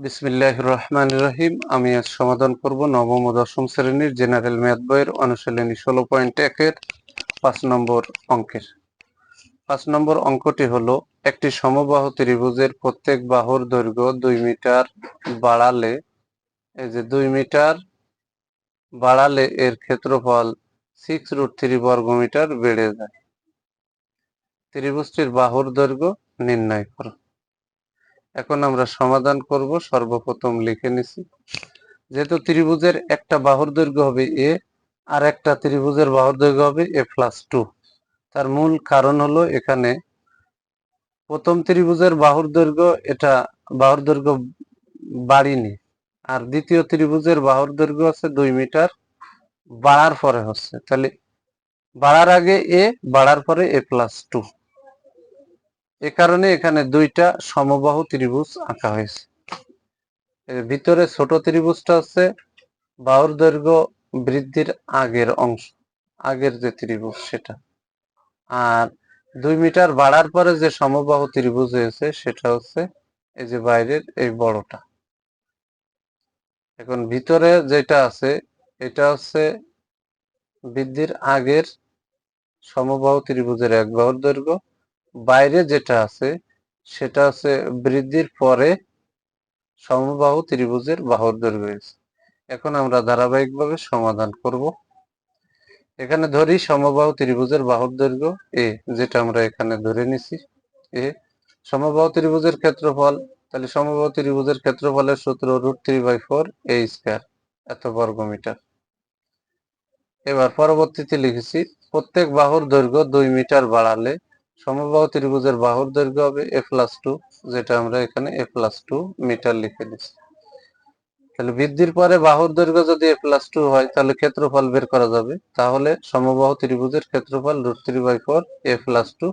বিসমিল্লাহির রহমানির রহিম। আমি আজ সমাধান করব নবম ও দশম শ্রেণীর জেনারেল ম্যাথ বইয়ের অনুশীলনী 16.1-এর 5 নম্বর অঙ্কের। 5 নম্বর অঙ্কটি হলো, একটি সমবাহু ত্রিভুজের প্রত্যেক বাহুর দৈর্ঘ্য 2 মিটার বাড়ালে, এই যে 2 মিটার বাড়ালে এর ক্ষেত্রফল 6√3 বর্গমিটার বেড়ে যায়। ত্রিভুজটির বাহুর দৈর্ঘ্য নির্ণয় করো। এখন আমরা সমাধান করব। সর্বপ্রথম লিখে নিছি, যেহেতু ত্রিভুজের একটা বাহুর দৈর্ঘ্য হবে এ আর একটা ত্রিভুজের বাহুর দৈর্ঘ্য হবে a+2। তার মূল কারণ হলো, এখানে প্রথম ত্রিভুজের বাহুর দৈর্ঘ্য বাহুর দৈর্ঘ্য বাড়িনি, আর দ্বিতীয় ত্রিভুজের বাহুর দৈর্ঘ্য আছে 2 মিটার, বাড়ার পরে হচ্ছে, তাহলে বাড়ার আগে এ, বাড়ার পরে a+2। এ কারণে এখানে দুইটা সমবাহু ত্রিভুজ আঁকা হয়েছে। এর ভিতরে ছোট ত্রিভুজটা হচ্ছে বাহুর দৈর্ঘ্য বৃদ্ধির আগের অংশ, আগের যে ত্রিভুজ সেটা, আর 2 মিটার বাড়ার পরে যে সমবাহু ত্রিভুজ হয়েছে সেটা হচ্ছে এই যে বাইরের এই বড়টা। এখন ভিতরে যেটা আছে এটা হচ্ছে বৃদ্ধির আগের সমবাহু ত্রিভুজের এক বাহুর দৈর্ঘ্য, বাইরে যেটা আছে সেটা হচ্ছে বৃদ্ধির পরে সমবাহু ত্রিভুজের বাহুর দৈর্ঘ্য হয়েছে। এখন আমরা ধারাবাহিকভাবে সমাধান করব। এখানে ধরি সমবাহু ত্রিভুজের বাহুর দৈর্ঘ্য এ, যেটা আমরা এখানে ধরে নিছি এ। সমবাহু ত্রিভুজের ক্ষেত্রফল, তাহলে সমবাহু ত্রিভুজের ক্ষেত্রফলের সূত্র √3/4 a², এত বর্গমিটার। এবার পরবর্তীতে লিখেছি, প্রত্যেক বাহুর দৈর্ঘ্য 2 মিটার বাড়ালে সমবাহু ত্রিভুজের বাহুর দৈর্ঘ্য হবে a+2, যেটা আমরা এখানে a+2 মিটার লিখে দিচ্ছি। তাহলে বৃদ্ধির পরে বাহুর দৈর্ঘ্য যদি a+2 হয়, তাহলে ক্ষেত্রফল বের করা যাবে। তাহলে সমবাহু ত্রিভুজের ক্ষেত্রফল √3/4 a+2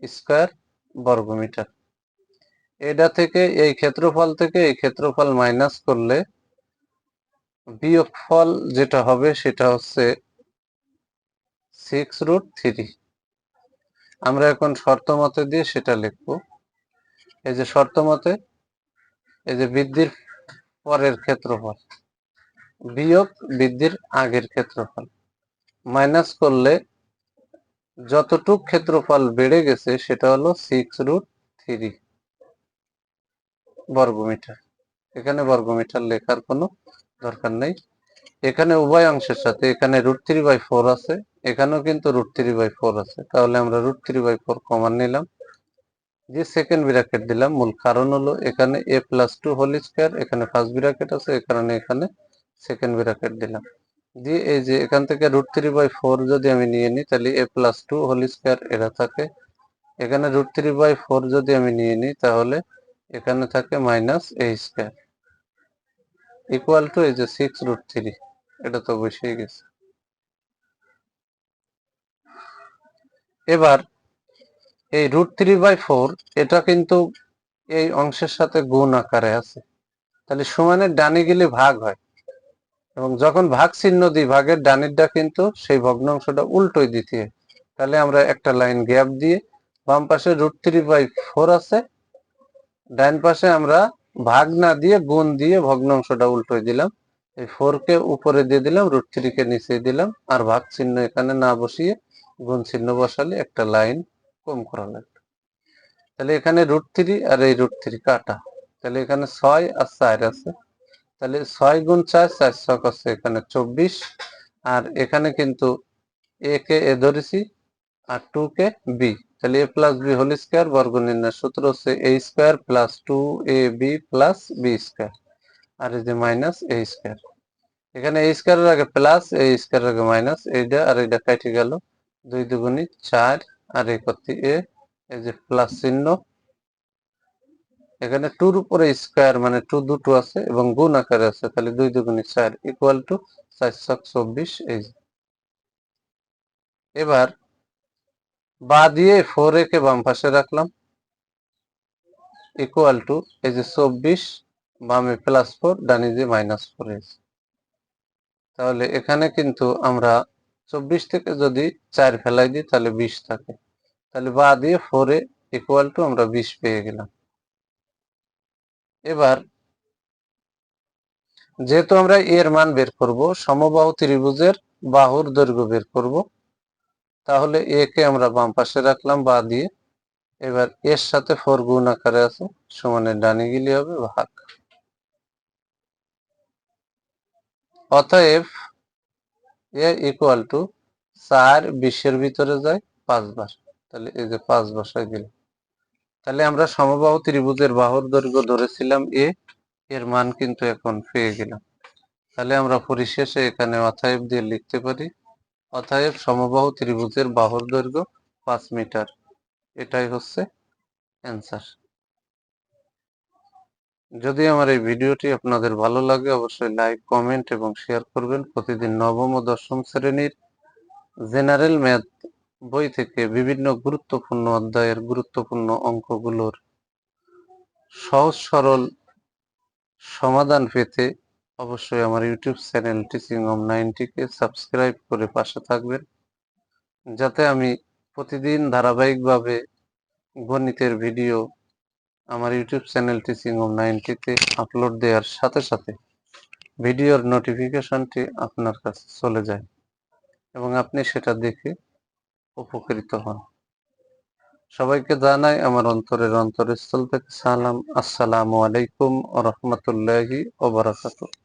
স্কয়ার বর্গমিটার। এটা থেকে এই ক্ষেত্রফল থেকে এই ক্ষেত্রফল মাইনাস করলে বিয়োগফল যেটা হবে সেটা হচ্ছে 6√3। আমরা এখন শর্ত মতে দিয়ে সেটা লিখব। এই যে শর্ত মতে, এই যে বৃদ্ধির পরের ক্ষেত্রফল বিয়োগ বৃদ্ধির আগের ক্ষেত্রফল, মাইনাস করলে যতটুক ক্ষেত্রফল বেড়ে গেছে সেটা হলো 6√3 বর্গমিটার। এখানে বর্গমিটার লেখার কোনো দরকার নেই। এখানে উভয় অংশের সাথে এখানে √3/4 আছে, এখানেও কিন্তু √3/4 আছে, তাহলে আমরা √3/4 কমন নিলাম, দিয়ে সেকেন্ড ব্র্যাকেট দিলাম। মূল কারণ হলো এখানে a+2 হোল স্কয়ার, এখানে ফার্স্ট ব্র্যাকেট আছে, এই কারণে এখানে সেকেন্ড ব্র্যাকেট দিলাম। দিয়ে এই যে এখান থেকে √3/4 যদি আমি নিয়ে নিই, তাহলে a+2 হোল স্কয়ার এটা থাকে। এখানে √3/4 যদি আমি নিয়ে নিই, তাহলে এখানে থাকে -a² ইকুয়াল টু এই যে 6√3। এটা তো বসেই গেছে। এবার এই √3/4 এটা কিন্তু এই অংশের সাথে গুণ আকারে আছে, তাহলে সমানের ডানে গেলে ভাগ হয়, এবং যখন ভাগ চিহ্ন দিই ভাগের ডানেরটা কিন্তু সেই ভগ্নাংশটা উল্টোই দিতে হয়। তাহলে আমরা একটা লাইন গ্যাপ দিয়ে বাম পাশে √3/4 আছে, ডান পাশে আমরা ভাগ না দিয়ে গুণ দিয়ে ভগ্নাংশটা উল্টোই দিলাম। এই 4 কে উপরে দিয়ে দিলাম, √3 কে নিচে দিলাম, আর ভাগ চিহ্ন এখানে না বসিয়ে গুণ চিহ্ন বসালে একটা লাইন কম করা লাগবে। তাহলে এখানে √3 আর এই √3 কাটা, তাহলে এখানে 6 আর 4 আছে, তাহলে 6 গুণ 4, 4 ছক আছে এখানে 24, আর এখানে কিন্তু a কে a ধরেছি আর 2 কে b, তাহলে a+b হোল স্কয়ার বর্গ নির্ণয়ের সূত্র হচ্ছে a² + 2ab + b², আর এই যে -a²। এখানে a² এর আগে প্লাস, a² এর আগে মাইনাস, এইটা আর এইটা কেটে গেল, 2 দুগুণী 4, আর এই করতে এই যে প্লাস চিহ্ন, এখানে 2 এর উপরে স্কয়ার মানে 2 দুটো আছে এবং গুণ আকারে আছে, তাহলে 2 দুগুণী 4 ইকুয়াল টু 4 ছক 24। এই যে এবার বা দিয়ে 4a কে বাম পাশে রাখলাম, ইকুয়াল টু এই যে 24, বামে +4 ডানে যে -4 আছে। তাহলে এখানে কিন্তু আমরা 24 থেকে যদি 4 ফেলাই দিই তাহলে 20 থাকে, তাহলে বা দিয়ে 4a ইকুয়াল টু আমরা 20 পেয়ে গেলাম। এবার যেহেতু আমরা এর মান বের করব, সমবাহু ত্রিভুজের বাহুর দৈর্ঘ্য বের করব, তাহলে এ কে আমরা বাম পাশে রাখলাম বা দিয়ে, এবার এর সাথে 4 গুণ আকারে আছে, সমানের ডানে গেলে হবে ভাগ। অতএব এ ইকুয়াল টু 4 20-এর ভিতরে যায় 5 বার, তাহলে এই যে 5 বসায় দিল। তাহলে আমরা সমবাহু ত্রিভুজের বাহুর দৈর্ঘ্য ধরেছিলাম এ, এর মান কিন্তু এখন পেয়ে গেলাম। তাহলে আমরা পরিশেষে এখানে অতএব দিয়ে লিখতে পারি, অতএব সমবাহু ত্রিভুজের বাহুর দৈর্ঘ্য 5 মিটার। এটাই হচ্ছে অ্যান্সার। যদি আমার এই ভিডিওটি আপনাদের ভালো লাগে, অবশ্যই লাইক, কমেন্ট এবং শেয়ার করবেন। প্রতিদিন নবম ও দশম শ্রেণীর জেনারেল ম্যাথ বই থেকে বিভিন্ন গুরুত্বপূর্ণ অধ্যায়ের গুরুত্বপূর্ণ অঙ্কগুলোর সহজ সরল সমাধান পেতে অবশ্যই আমার ইউটিউব চ্যানেল টিচিং হোম 90 কে সাবস্ক্রাইব করে পাশে থাকবেন, যাতে আমি প্রতিদিন ধারাবাহিকভাবে গণিতের ভিডিও আমার ইউটিউব চ্যানেল টিচিং হোম 90 তে আপলোড দেওয়ার সাথে সাথে ভিডিওর নোটিফিকেশনটি আপনার কাছে চলে যায় এবং আপনি সেটা দেখে উপকৃত হন। সবাইকে জানাই আমার অন্তরের অন্তরস্থল থেকে সালাম। আসসালামু আলাইকুম ওয়া রাহমাতুল্লাহি ওয়া বারাকাতুহু।